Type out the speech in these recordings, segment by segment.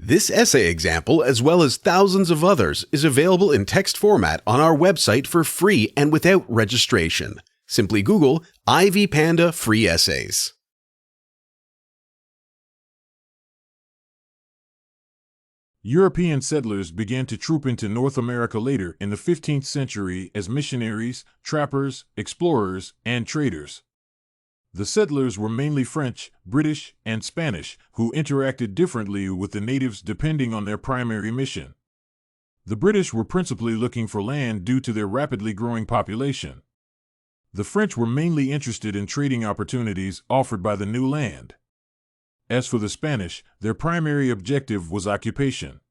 This essay example, as well as thousands of others, is available in text format on our website for free and without registration. Simply Google Ivy Panda Free Essays. European settlers began to troop into North America later in the 15th century as missionaries, trappers, explorers, and traders. The settlers were mainly French, British, and Spanish, who interacted differently with the natives depending on their primary mission. The British were principally looking for land due to their rapidly growing population. The French were mainly interested in trading opportunities offered by the new land. As for the Spanish, their primary objective was occupation.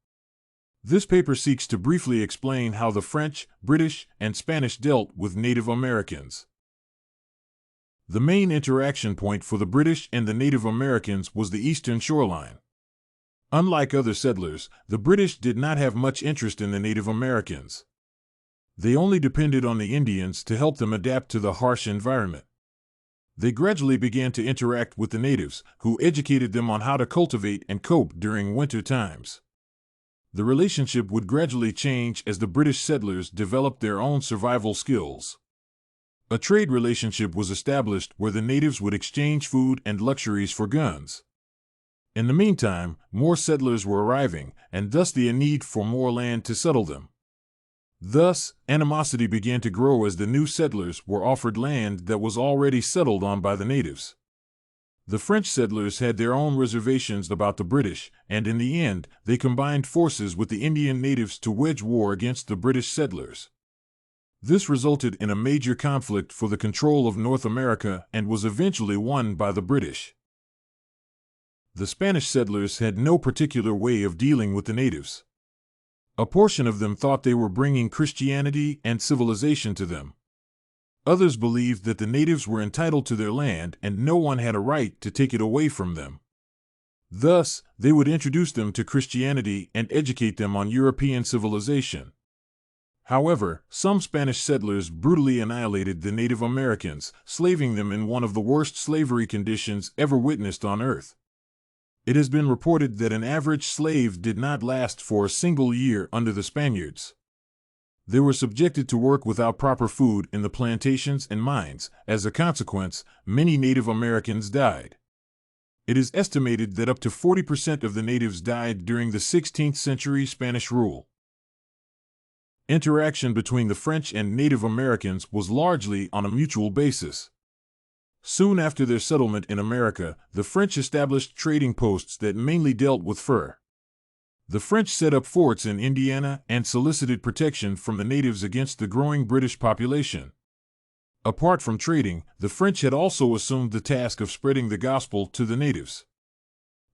This paper seeks to briefly explain how the French, British, and Spanish dealt with Native Americans. The main interaction point for the British and the Native Americans was the eastern shoreline. Unlike other settlers, the British did not have much interest in the Native Americans. They only depended on the Indians to help them adapt to the harsh environment. They gradually began to interact with the natives, who educated them on how to cultivate and cope during winter times. The relationship would gradually change as the British settlers developed their own survival skills. A trade relationship was established where the natives would exchange food and luxuries for guns. In the meantime, more settlers were arriving, and thus the need for more land to settle them. Thus, animosity began to grow as the new settlers were offered land that was already settled on by the natives. The French settlers had their own reservations about the British, and in the end, they combined forces with the Indian natives to wage war against the British settlers. This resulted in a major conflict for the control of North America and was eventually won by the British. The Spanish settlers had no particular way of dealing with the natives. A portion of them thought they were bringing Christianity and civilization to them. Others believed that the natives were entitled to their land and no one had a right to take it away from them. Thus, they would introduce them to Christianity and educate them on European civilization. However, some Spanish settlers brutally annihilated the Native Americans, slaving them in one of the worst slavery conditions ever witnessed on Earth. It has been reported that an average slave did not last for a single year under the Spaniards. They were subjected to work without proper food in the plantations and mines. As a consequence, many Native Americans died. It is estimated that up to 40% of the natives died during the 16th century Spanish rule. Interaction between the French and Native Americans was largely on a mutual basis. Soon after their settlement in America, the French established trading posts that mainly dealt with fur. The French set up forts in Indiana and solicited protection from the natives against the growing British population. Apart from trading, the French had also assumed the task of spreading the gospel to the natives.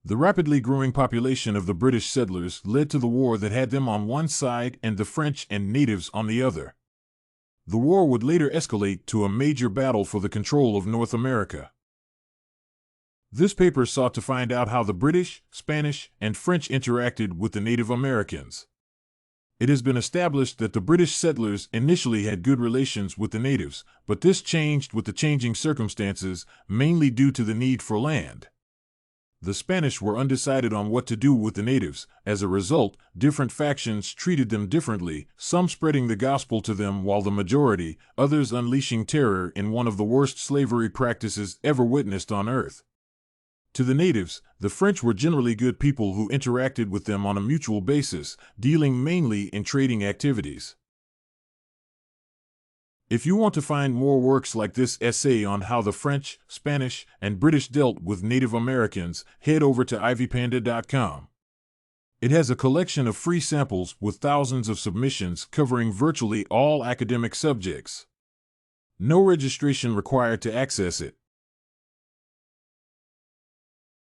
The rapidly growing population of the British settlers led to the war that had them on one side and the French and natives on the other. The war would later escalate to a major battle for the control of North America. This paper sought to find out how the British, Spanish, and French interacted with the Native Americans. It has been established that the British settlers initially had good relations with the natives, but this changed with the changing circumstances, mainly due to the need for land. The Spanish were undecided on what to do with the natives. As a result, different factions treated them differently, some spreading the gospel to them while the majority, others unleashing terror in one of the worst slavery practices ever witnessed on Earth. To the natives, the French were generally good people who interacted with them on a mutual basis, dealing mainly in trading activities. If you want to find more works like this essay on how the French, Spanish, and British dealt with Native Americans, head over to ivypanda.com. It has a collection of free samples with thousands of submissions covering virtually all academic subjects. No registration required to access it.